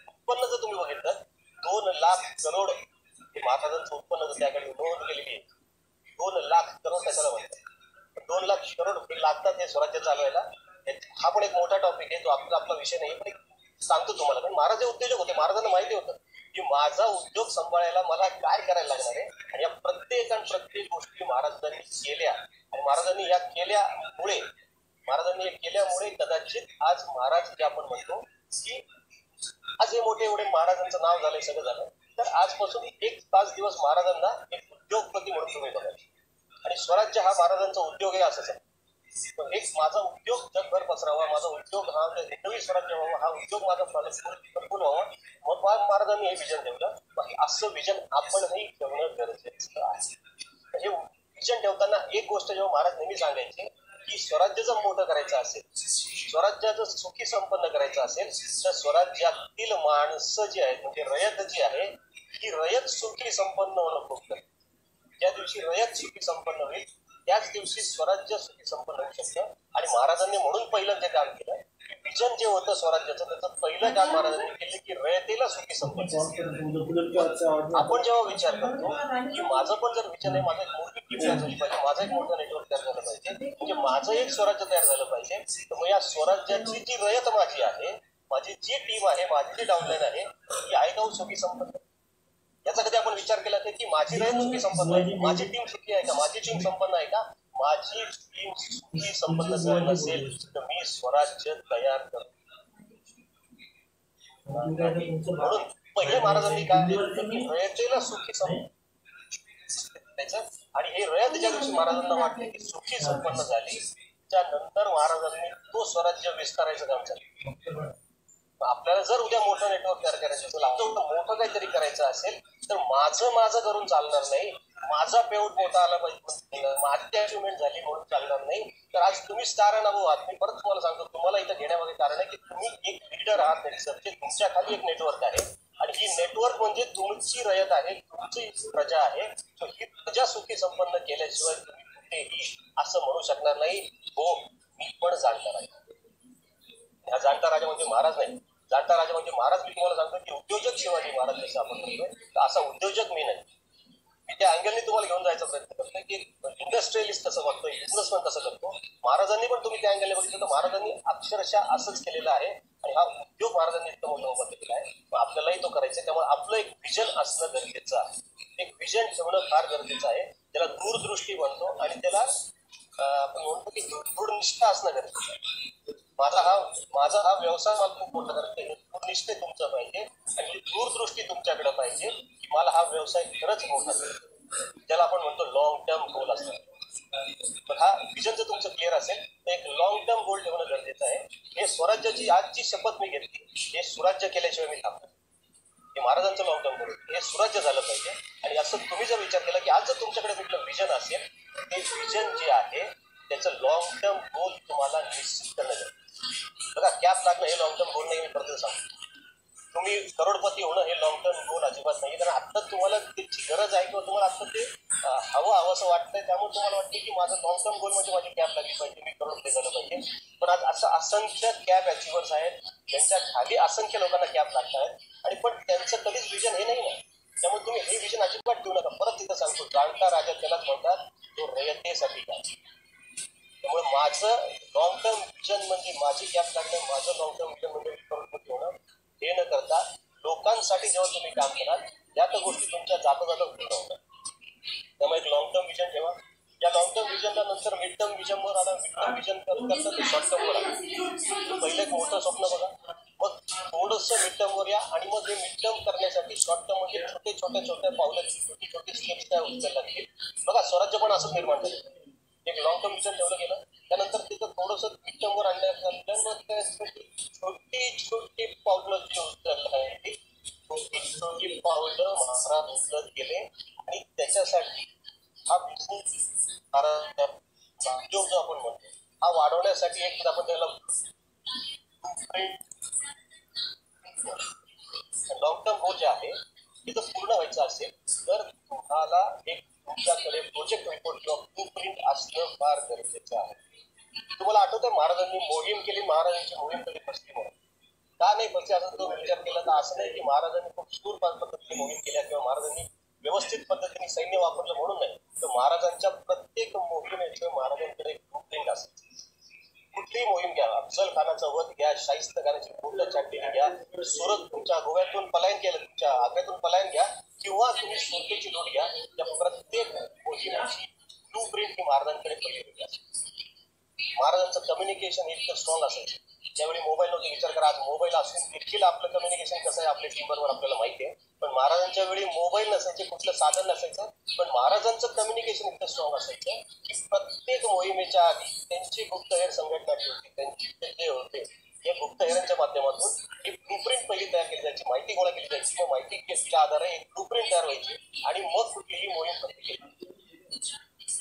उत्पन्न जर तुम्ही बघितलं 2,00,000 करोड हे महाराजांचं उत्पन्न जर त्याकडे नोंद केलेली आहे. 2,00,000 करोड कशाला म्हणतात? 2,00,000 करोड हे लागतात हे स्वराज्य चालवायला. हा पण एक मोठा टॉपिक आहे, तो आपला विषय नाही, पण सांगतो तुम्हाला. पण महाराज हे उद्योजक होते. महाराजांना माहिती होतं की माझा उद्योग सांभाळायला मला काय करायला लागणार आहे, आणि या प्रत्येक गोष्टी महाराजांनी केल्या. आणि महाराजांनी केल्यामुळे कदाचित आज महाराज जे आपण म्हणतो की आज हे मोठे एवढे महाराजांचं नाव झालंय, सगळं झालं. तर आजपासून 5 दिवस महाराजांना एक उद्योगपती म्हणून तुम्ही बघायचे. आणि स्वराज्य हा महाराजांचा उद्योग आहे असं सांग. एक माझा उद्योग जगभर पसरावा, माझा उद्योग हा हिंदवी स्वराज्य व्हावा, हा उद्योग माझा फलपूर व्हावा. मग महाराजांनी हे विजन ठेवलं. असं विजन आपणही ठेवणं गरजेचं आहे. हे विजन ठेवताना एक गोष्ट जेव्हा महाराज नेहमी सांगायचे की स्वराज्य जर मोठं करायचं असेल, स्वराज्य जर सुखी संपन्न करायचं असेल, तर स्वराज्यातील माणसं जी आहेत, म्हणजे रयत जी आहे, ही रयत सुखी संपन्न होणं खूप गरजेचं. ज्या दिवशी रयत सुखी संपन्न होईल त्याच दिवशी स्वराज्य सुखी संपन्न होऊ शकतं. आणि महाराजांनी म्हणून पहिलं जे काम केलं, विजन जे होतं स्वराज्याचं, त्याचं पहिलं काम महाराजांनी केलं की रयतेला सुखी संपन्न. आपण जेव्हा विचार करतो की माझं पण जर विजन आहे, माझं एक मोठी टीम तयार झाली पाहिजे, माझं एक मोठं नेटवर्क तयार झालं पाहिजे, म्हणजे माझं एक स्वराज्य तयार झालं पाहिजे, तर मग या स्वराज्याची जी रयत माझी आहे, माझी जी टीम आहे, माझी जी डाऊनलाईन आहे, ती आहे का सुखी संपन्न? याचा कधी आपण विचार केला की माझी रयत सुखी संपन्न आहे, माझी टीम सुखी आहे का, माझी टीम संपन्न आहे का? माझी टीम सुखी संपन्न जर नसेल तर मी स्वराज्य तयार करतो. म्हणून पहिले महाराजांनी काय केलं की रयतेला सुखी संपन्न, आणि हे रयत ज्या दिवशी महाराजांना वाटले की सुखी संपन्न झाली, त्यानंतर महाराजांनी तो स्वराज्य विस्तारायचं काम चालू. आपल्याला जर उद्या मोठं नेटवर्क तयार करायचं असेल, आपल्याला मोठं काहीतरी करायचं असेल, तर माझं करून चालणार नाही. माझा पेऊट मोठा आला पाहिजे, माझी अचिव्हमेंट झाली म्हणून चालणार नाही. तर आज तुम्ही स्टार अनुभव आहात. मी परत तुम्हाला सांगतो, तुम्हाला इथं घेण्यामागे कारण आहे की तुम्ही एक लीडर आहात, तुमच्या खाली एक नेटवर्क आहे, आणि ही नेटवर्क म्हणजे तुमची रयत आहे, तुमची प्रजा आहे. ही प्रजा सुखी संपन्न केल्याशिवाय तुम्ही कुठेही असं म्हणू शकणार नाही हो मी पण जाणकार आहे. हा जाणता राजा म्हणजे महाराज नाही, जाणता राजा म्हणजे महाराज. मी तुम्हाला सांगतो की उद्योजक शिवाजी महाराज जसं आपण म्हणतोय, तर असा उद्योजक मी नाही. मी त्या अँगलने तुम्हाला घेऊन जायचा प्रयत्न करतोय की इंडस्ट्रियलिस्ट कसं बघतोय, बिझनेसमॅन कसं करतो. महाराजांनी पण तुम्ही त्या अँगलने बघितलं तर महाराजांनी अक्षरशः असंच केलेलं आहे, आणि हा उद्योग महाराजांनी इतकं मोठा उभा केलेला आहे. आपल्यालाही तो करायचा आहे. त्यामुळे आपलं एक विजन असणं गरजेचं आहे, एक विजन ठेवणं फार गरजेचं आहे. त्याला दूरदृष्टी म्हणतो, आणि त्याला आपण म्हणतो की दृढनिष्ठा असणं गरजेचं आहे. माझा हा व्यवसाय मला खूप मोठा करते, दूरनिष्ठे तुमचं पाहिजे, आणि दूरदृष्टी तुमच्याकडे पाहिजे की मला हा व्यवसाय खरंच मोठा करतो. ज्याला आपण म्हणतो लॉंग टर्म गोल असतात. पण हा विजन जर तुमचं क्लिअर असेल तर एक लॉंग टर्म गोल ठेवणं गरजेचं आहे. हे स्वराज्याची आज जी शपथ मी घेतली, हे सुराज्य केल्याशिवाय मी थांबतो. हे महाराजांचं लॉंग टर्म गोल, हे सुराज्य झालं पाहिजे. आणि असं तुम्ही जर विचार केला की आज जर तुमच्याकडे कुठलं विजन असेल, ते विजन जे आहे त्याचं लॉंग टर्म गोल तुम्हाला निश्चित करणं गरजेचं. बघा, कॅप लागणं हे लॉंग टर्म गोल नाही, मी परत सांगतो. तुम्ही करोडपती होणं हे लॉंग टर्म गोल अजिबात नाही. कारण आता तुम्हाला त्याची गरज आहे, किंवा तुम्हाला आता ते हवं असं वाटतंय, त्यामुळे तुम्हाला वाटतं की माझं लॉंग टर्म गोल म्हणजे माझी कॅप लागली पाहिजे, मी करोडपती झालं पाहिजे. पण आज असं असंख्य कॅप अचिव्हर्स आहेत, त्यांच्या खाली असंख्य लोकांना कॅप लागत आहेत, आणि पण त्यांचं कधीच विजन हे नाही ना. त्यामुळे तुम्ही हे विजन अजिबात ठेवू नका. परत तिथं सांगतो, जाणता राजा त्यालाच म्हणतात तो रयतेसाठी काय. त्यामुळे माझं लॉंग टर्म विजन म्हणजे माझी कॅप लागणं, माझं लॉंग टर्म विजन म्हणजे करोडपती होणं, हे न करता लोकांसाठी जेव्हा तुम्ही काम कराल त्या तर गोष्टी तुमच्या जाता पूर्ण होतात. त्यामुळे एक लॉंग टर्म विजन ठेवा. या लॉंग टर्म विजनला नंतर मिड टर्म विजनवर आला, मिड टर्म विजन करता ते शॉर्ट टर्मवर आलं. पहिलं एक मोठं स्वप्न बघा, मग थोडंसं मिड टर्मवर या, आणि मग हे मिड टर्म करण्यासाठी शॉर्ट टर्म मध्ये छोट्या पावलं, छोटी स्टेप्स त्या उचलायला लागतील. बघा, स्वराज्य पण असंच निर्माण झालं. एक लॉंग टर्म विजन ठेवलं गेलं, त्यानंतर तिथं थोडंसं मिड टर्मवर आणण्यानंतर छोटी पावलं जी उचलायला लागली, छोटी पावलं महाराज उचलत गेले आणि त्याच्यासाठी हा बिझनेस उद्योग जो आपण म्हणतो हा वाढवण्यासाठी एक आपण त्याला लॉंग टर्म गोल जे आहे ते जर पूर्ण व्हायचं असेल तर तुम्हाला एक तुमच्याकडे प्रोजेक्ट रिपोर्ट किंवा ब्लू प्रिंट असणं फार गरजेचं आहे. तुम्हाला आठवतंय महाराजांनी मोहीम केली, महाराजांची मोहीम कधी फसली म्हणून का नाही फसली असं तुम्ही विचार केला तर असं नाही की महाराजांनी खूप शूर पद्धतीने मोहीम केल्या किंवा महाराजांनी व्यवस्थित पद्धतीने सैन्य वापरलं म्हणून नाही, तर महाराजांच्या प्रत्येक मोहिमेचं महाराजांकडे एक ब्लू प्रिंट असेल. कुठलीही मोहीम घ्या, अफजल खानाचा वध घ्या, शाहिस्त खानाची पूर्ण चाटणी घ्या, सुरत तुमच्या गोव्यातून पलायन केलं, तुमच्या आग्र्यातून पलायन घ्या किंवा तुम्ही सुरतेची लूट घ्या, त्या प्रत्येक मोहिमेची ब्लू प्रिंट ही महाराजांकडे पहिली असेल. महाराजांचं कम्युनिकेशन इतकं स्ट्रॉंग असायचं. ज्यावेळी मोबाईल नव्हते, विचार करा आज मोबाईल असून देखील आपलं कम्युनिकेशन कसं आहे आपल्या टीम बरोबर आपल्याला माहिती आहे, पण महाराजांच्या वेळी मोबाईल नसायचे, कुठलं साधन नसायचं, पण महाराजांचं कम्युनिकेशन इतकं स्ट्रॉंग असायचं की प्रत्येक मोहिमेच्या आधी त्यांची गुप्तहेर संघटना जी होती, त्यांचे जे होते या गुप्तहेरांच्या माध्यमातून ही ब्लूप्रिंट पहिली तयार केली जायची, माहिती गोळा केली जायची, मग माहिती केसच्या आधारे एक ब्लूप्रिंट तयार व्हायची आणि मग कुठलीही मोहीम पहिली केली.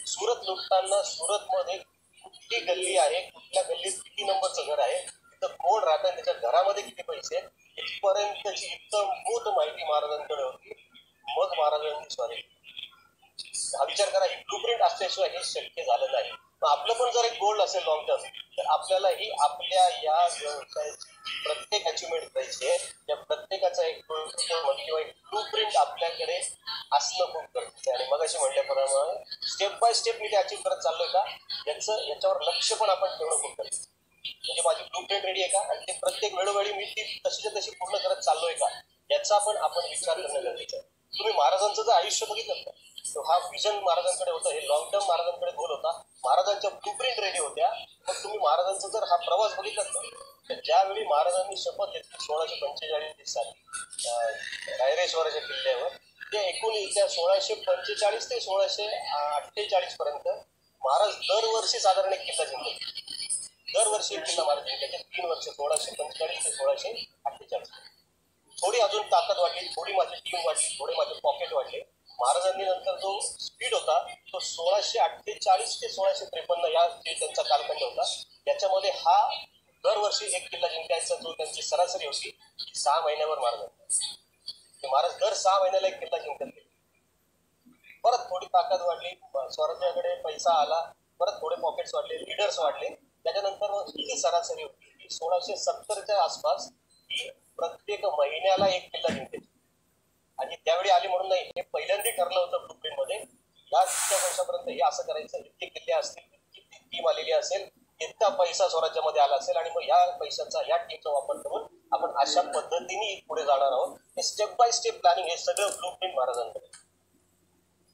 सुरत लुटताना सुरतमध्ये कुठली गल्ली आहे, कुठल्या गल्लीत किती नंबरचं घर आहे, तिथं कोण राहतं, त्याच्या घरामध्ये किती पैसे आहेत, इथपर्यंतची एकदम मूठ माहिती महाराजांकडे होती. मग महाराजांनी स्वारी हा विचार करा, ही ब्लूप्रिंट असल्याशिवाय हे शक्य झालं नाही. मग आपलं पण जर एक गोल असेल लॉंग टर्म तर आपल्यालाही आपल्या या व्यवसायाची प्रत्येक अचिव्हमेंट करायची आहे. या प्रत्येकाचा एक किंवा एक ब्लूप्रिंट आपल्याकडे असणं खूप गरजेचं आहे. आणि मग अशी म्हटल्याप्रमाणे स्टेप बाय स्टेप मी ते अचीव्ह करत चाललोय का याच्यावर लक्ष पण आपण ठेवणं खूप गरजेचं. म्हणजे माझी ब्लूप्रिंट रेडी आहे का आणि ते प्रत्येक वेळोवेळी मी ती तशीच्या तशी पूर्ण करत चाललोय का याचा पण आपण विचार करणं गरजेचं आहे. तुम्ही महाराजांचं जर आयुष्य बघितलं का, तो हा विजन महाराजांकडे होतं, हे लॉंग टर्म महाराजांकडे गोल होता, महाराजांच्या ब्लूप्रिंट रेडी होत्या. मग तुम्ही महाराजांचा जर हा प्रवास बघितलात ना, तर ज्यावेळी महाराजांनी शपथ घेतली 1645 साली रायरेश्वराच्या किल्ल्यावर, ते एकूण त्या 1645 ते 1648 पर्यंत महाराज दरवर्षी साधारण एक किल्ला जिंकले. दरवर्षी एक किल्ला महाराज जिंकायचे. 3 वर्ष 1645 ते 1648. थोडी अजून ताकद वाढली, थोडी माझी टीम वाढली, थोडे माझे पॉकेट वाढले. महाराजांनी नंतर जो स्पीड होता तो 1648 ते 1653 या जे त्यांचा कालखंड होता, त्याच्यामध्ये हा दरवर्षी एक किल्ला जिंकायचा जो त्यांची सरासरी होती 6 महिन्यावर महाराज दर 6 महिन्याला एक किल्ला जिंकत गेले. परत थोडी ताकद वाढली, स्वराज्याकडे पैसा आला, परत थोडे पॉकेट्स वाढले, लीडर्स वाढले. त्याच्यानंतर ही जी सरासरी होती 1670च्या आसपास ही प्रत्येक महिन्याला एक किल्ला जिंकायची. आणि त्यावेळी आली म्हणून नाही, हे पहिल्यांदा ठरलं होतं ब्लूप्रिंट मध्ये. या वर्षापर्यंत हे असं करायचं, इतके किल्ले असतील, इतकी टीम आलेली असेल, इतका पैसा स्वराज्यामध्ये आला असेल आणि मग या पैशाचा या टीमचा वापर करून आपण अशा पद्धतीने पुढे जाणार आहोत. हे स्टेप बाय स्टेप प्लॅनिंग, हे सगळं ब्लूप्रिंट महाराजांकडे.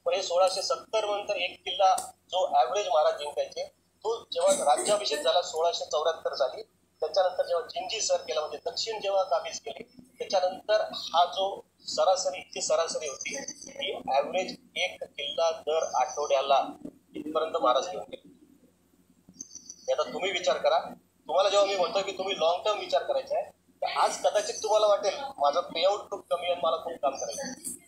पण हे 1670 नंतर एक किल्ला जो ऍव्हरेज महाराज जिंकायचे, तो जेव्हा राज्याभिषेक झाला 1674 साली, त्याच्यानंतर जेव्हा जिंजी सर केला म्हणजे दक्षिण जेव्हा काबीज केली, त्याच्यानंतर हा जो सरासरी सरासरी होती ती ऍव्हरेज एक किल्ला दर आठवड्याला इथपर्यंत महाराज घेऊन गेले. आता तुम्ही विचार करा, तुम्हाला जेव्हा मी म्हणतो की तुम्ही लॉंग टर्म विचार करायचा आहे, तर आज कदाचित तुम्हाला वाटेल माझं पेआउट खूप कमी आहे, मला खूप काम करायचं.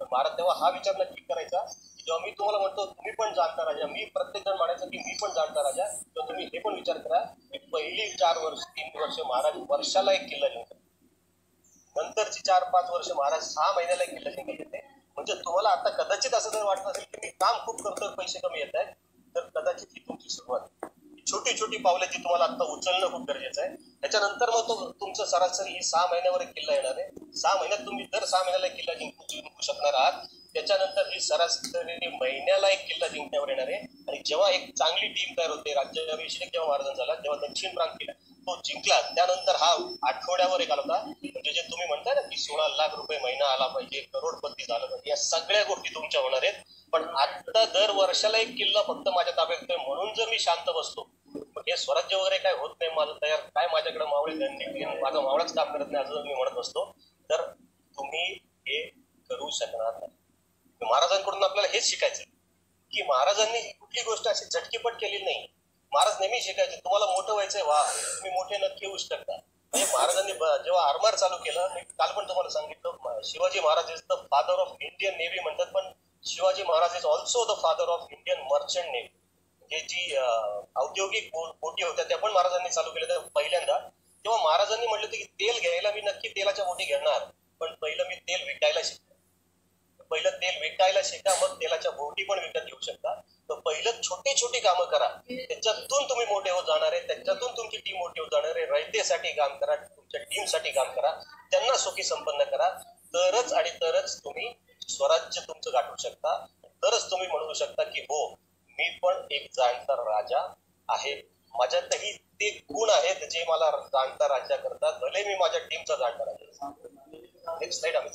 तर महाराज तेव्हा हा विचार नक्की करायचा, जेव्हा मी तुम्हाला म्हणतो तुम्ही पण जाणता राजा, मी प्रत्येक जण म्हणायचं की मी पण जाणता राजा, तर तुम्ही हे पण विचार करा की पहिली 4 वर्ष 3 वर्ष महाराज वर्षाला एक किल्ला जिंकत, नंतरची 4-5 वर्ष महाराज 6 महिन्याला एक किल्ला जिंकत येते. म्हणजे तुम्हाला आता कदाचित असं जर वाटत असेल की मी काम खूप करतो पैसे कमी येत आहेत, तर कदाचित ही तुमची सुरुवात. छोटी छोटी पावलं जी तुम्हाला आता उचलणं खूप गरजेचं आहे. त्याच्यानंतर मग तुमचं सरासरी ही 6 महिन्यावर एक किल्ला येणार आहे. 6 महिन्यात तुम्ही दर 6 महिन्याला एक किल्ला जिंकू शकणार आहात. त्याच्यानंतर ही सरासरी महिन्याला एक किल्ला जिंकण्यावर येणार आहे. आणि जेव्हा एक चांगली टीम तयार होते, राज्याभिषेक जेव्हा महाराजांचा झाला तेव्हा दक्षिण प्रांत केला, तो जिंकला. त्यानंतर हा आठवड्यावर एक आला होता, म्हणजे जे तुम्ही म्हणताय ना की 16 लाख रुपये महिना आला पाहिजे, करोडपती झालं पाहिजे, या सगळ्या गोष्टी तुमच्या होणार आहेत. पण आता दर वर्षाला एक किल्ला फक्त माझ्या ताब्यात येतोय म्हणून जर मी शांत बसतो, हे स्वराज्य वगैरे काय होत नाही माझं तयार, काय माझ्याकडे मावळे माझा मावळाच काम करत नाही असं जर मी म्हणत बसतो, तर तुम्ही हे करू शकणार नाही. महाराजांकडून आपल्याला हेच शिकायचं की महाराजांनी कुठली गोष्ट अशी झटकीपट केली नाही. महाराज नेहमी शिकायचे, तुम्हाला मोठं व्हायचंय वा, तुम्ही मोठे नक्की होऊ शकता, म्हणजे महाराजांनी जेव्हा आरमार चालू केलं, मी काल पण तुम्हाला सांगितलं, Shivaji Maharaj is the father of Indian navy म्हणतात, पण Shivaji Maharaj is also the father of Indian merchant navy. हे जी औद्योगिक बोटी होत्या त्या पण महाराजांनी चालू केल्या पहिल्यांदा. तेव्हा महाराजांनी म्हटलं होतं की तेल घ्यायला मी नक्की तेलाच्या बोटी घेणार, पण पहिलं मी तेल विकायला शिकतो. पहिलं तेल विकायला शिका, मग तेलाच्या बोटी पण विकत घेऊ शकता. तर पहिलं छोटी छोटी कामं करा, त्याच्यातून तुम्ही मोठे होत जाणार आहे, त्याच्यातून तुमची टीम मोठी होत जाणार आहे. रयतेसाठी काम करा, तुमच्या टीमसाठी काम करा, त्यांना सुखी संपन्न करा. तरच आणि तरच तुम्ही स्वराज्य तुमचं गाठवू शकता. तरच तुम्ही म्हणू शकता की हो, मी पण एक जाणता राजा आहे. माझ्यातही ते गुण आहेत जे मला जाणता राजा करतात, भले मी माझ्या टीमचा जाणता राजा. नेक्स्ट स्लाइड आम्ही.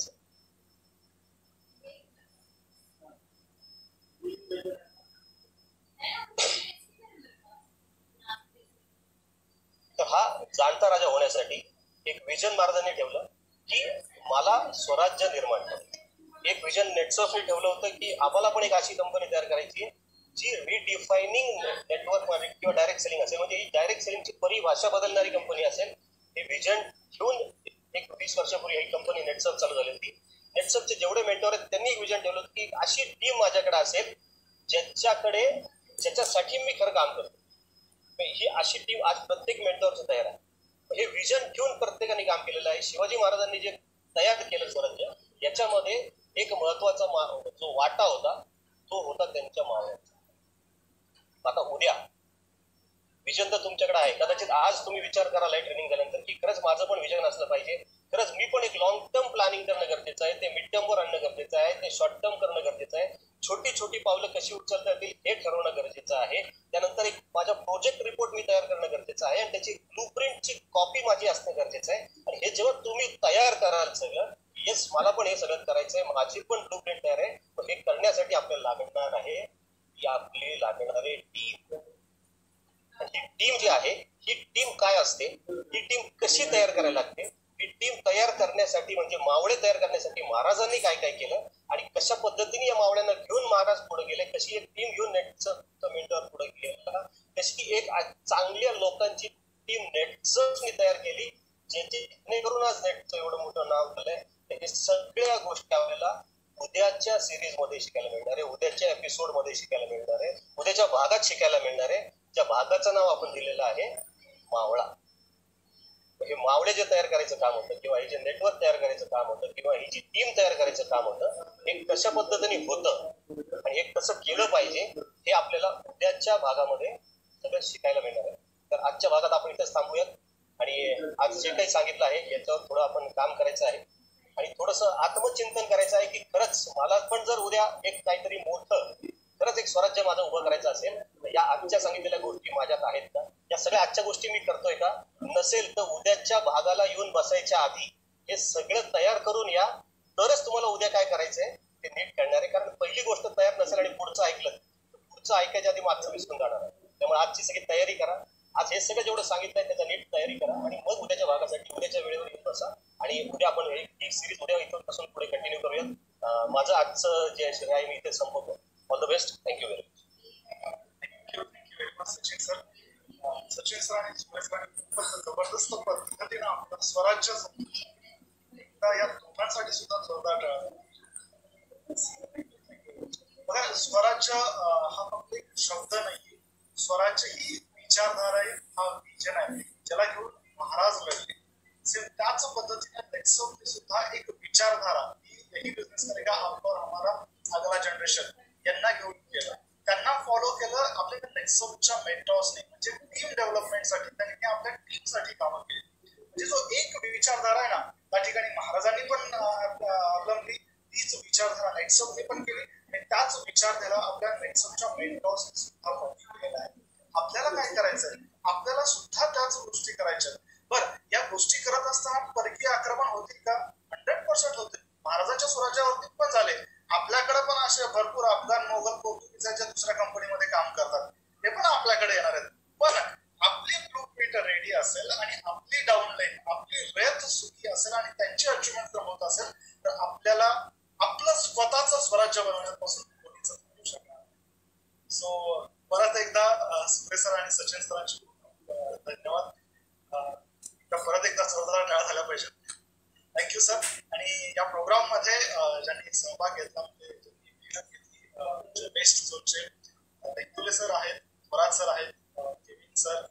तर हा जाणता राजा होण्यासाठी एक विजन महाराजांनी ठेवलं की मला स्वराज्य निर्माण करायचं. एक विजन नेटसर्फने ठेवलं होतं की आम्हाला पण एक अशी कंपनी तयार करायची जी रिडिफायनिंग नेटवर्क मार्केटिंग किंवा डायरेक्ट सेलिंग असेल, म्हणजे ही डायरेक्ट सेलिंगची परिभाषा बदलणारी कंपनी असेल. हे विजन ठेवून एक 20 वर्षापूर्वी ही कंपनी नेटसर्फ चालू झाली होती. नेटसर्फचे जेवढे मेंटॉर आहेत त्यांनी एक विजन ठेवलं की अशी टीम माझ्याकडे असेल ज्याच्यासाठी मी खरं काम करतो. ही अशी टीम आज प्रत्येक मेंटॉरचं तयार आहे. हे विजन ठेवून प्रत्येकाने काम केलेलं आहे. शिवाजी महाराजांनी जे तयार केलं स्वराज्य, याच्यामध्ये एक महत्वाचा जो वाटा होता तो होता त्यांच्या मावळ्याचा. आता उद्या विजन तर तुमच्याकडे आहे. कदाचित आज तुम्ही विचार कराल ट्रेनिंग झाल्यानंतर की खरंच माझं पण विजन असलं पाहिजे, खरंच मी पण एक लॉंग टर्म प्लॅनिंग करणं गरजेचं आहे, ते मिड टर्मवर आणणं गरजेचं आहे, ते शॉर्ट टर्म करणं गरजेचं आहे, छोटी छोटी पावलं कशी उचलता येतील हे ठरवणं गरजेचं आहे. त्यानंतर एक माझा प्रोजेक्ट रिपोर्ट मी तयार करणं गरजेचं आहे आणि त्याची ब्लूप्रिंटची कॉपी माझी असणं गरजेचं आहे. आणि हे जेव्हा तुम्ही तयार कराल सगळं, येस मला पण हे सगळं करायचंय, माझी पण ब्लूप्रिंट तयार आहे, पण हे करण्यासाठी आपल्याला लागणार आहे की आपली लागणारे टीम. ही टीम जी आहे, ही टीम काय असते, ही टीम कशी तयार करायला लागते, ही टीम तयार करण्यासाठी म्हणजे मावळे तयार करण्यासाठी महाराजांनी काय काय केलं आणि कशा पद्धतीने या मावळ्यांना घेऊन महाराज पुढे गेले, कशी एक टीम घेऊन नेटचं मेंटॉर पुढे गेला, कशी एक चांगल्या लोकांची टीम नेटचंनी तयार केली, जेणेकरून आज नेटचं एवढं मोठं नाव झालंय. हे सगळ्या गोष्टी आपल्याला उद्याच्या सिरीज मध्ये शिकायला मिळणार आहे, उद्याच्या एपिसोड मध्ये शिकायला मिळणार आहे, उद्याच्या भागात शिकायला मिळणार आहे. त्या भागाचं नाव आपण दिलेलं आहे मावळा. हे मावळे जे तयार करायचं काम होतं किंवा हे जे नेटवर्क तयार करायचं काम होतं किंवा ही जी टीम तयार करायचं काम होतं, हे कशा पद्धतीने होतं आणि हे कसं केलं पाहिजे हे आपल्याला उद्याच्या भागामध्ये सगळं शिकायला मिळणार आहे. तर आजच्या भागात आपण इथेच थांबूयात आणि आज जे काही सांगितलं आहे याच्यावर थोडं आपण काम करायचं आहे आणि थोडंसं आत्मचिंतन करायचं आहे की खरंच मला पण जर उद्या एक काहीतरी मोठं खरंच एक स्वराज्य माझं उभं करायचं असेल तर या आजच्या सांगितलेल्या गोष्टी माझ्यात आहेत का, या सगळ्या आजच्या गोष्टी मी करतोय का, नसेल तर उद्याच्या भागाला येऊन बसायच्या आधी हे सगळं तयार करून या, तरच तुम्हाला उद्या काय करायचंय ते नीट कळणार आहे. कारण पहिली गोष्ट तयार नसेल आणि पुढचं ऐकलं तर पुढचं ऐकायच्या आधी मागचं विसरून जाणार आहे. त्यामुळे आजची सगळी तयारी करा, आज हे सगळं जेवढं सांगितलंय त्याचा नीट तयारी करा आणि मग उद्याच्या भागासाठी उद्याच्या वेळेवर येऊन बसा आणि उद्या आपण ही सिरीज उद्या इथून पासून पुढे कंटिन्यू करूयात. माझं आजचं जे आहे मी इथे संपवतो. All the best. Thank you very much. Sachin sir आणि खूपच जबरदस्त पद्धतीनं आपलं स्वराज्य या दोघांसाठी सुद्धा जोरदार. बघा, स्वराज्य हा फक्त एक शब्द नाहीये, स्वराज्य ही विचारधारा आहे, हा विजन आहे ज्याला घेऊन महाराज लढले. त्याच पद्धतीने नेटसर्फने सुद्धा एक विचारधारा, यही बिझनेस करेगा आपका और हमारा अगला जनरेशन, यांना घेऊन केला, त्यांना फॉलो केलं. आपल्या नेटसर्फच्या मेंटॉर्सने म्हणजे टीम डेव्हलपमेंटसाठी त्यांनी आपल्या टीमसाठी कामं केली. म्हणजे जो एक विचारधारा आहे ना, त्या ठिकाणी महाराजांनी पण अवलंबली, तीच विचारधारा नेटसर्फने पण केली आणि त्याच विचारधारा आपल्या नेटसर्फच्या मेंटॉर्सने सुद्धा फॉलो केलेला आहे. आपल्याला काय करायचंय, आपल्याला सुद्धा त्याच गोष्टी करायच्या. बरं, या गोष्टी करत असताना परकीय आक्रमण होतील का? 100% होते. महाराजांच्या स्वराज्यावरती पण झाले. आपल्याकडे पण असे भरपूर अफगाण, मोगल, पोर्तुगीजांच्या दुसऱ्या कंपनीमध्ये काम करतात, ते पण आपल्याकडे येणार आहेत. पण आपली ब्लूप्रिंट रेडी असेल आणि आपली डाऊनलाईन, आपली रयत सुखी असेल आणि त्यांची अचिव्हमेंट जर होत असेल तर आपल्याला आपलं स्वतःचं स्वराज्य बनवण्यापासून कोणीच थांबवू शकणार. सो परत एकदा सुरेश सर आणि सचिन सरांचे धन्यवाद. परत एकदा सगळ्यांनी सहभाग घेतला, म्हणजे तुम्ही मेहनत घेतली. बेस्ट झोनचे दैतुले सर आहेत, स्वराज सर आहेत, Kevin sir,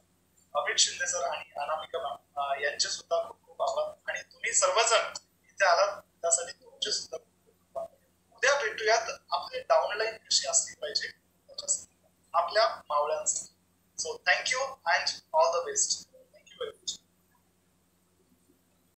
Amit Shinde sir आणि अनामिका मॅम यांचे सुद्धा खूप खूप आभार. आणि तुम्ही सर्वजण इथे आलात त्यासाठी तुमचे सुद्धा खूप खूप आभार. उद्या भेटूयात आपली डाऊनलाईन कशी असली पाहिजे त्याच्यासाठी, आपल्या मावळ्यांसाठी. So thank you and all the best.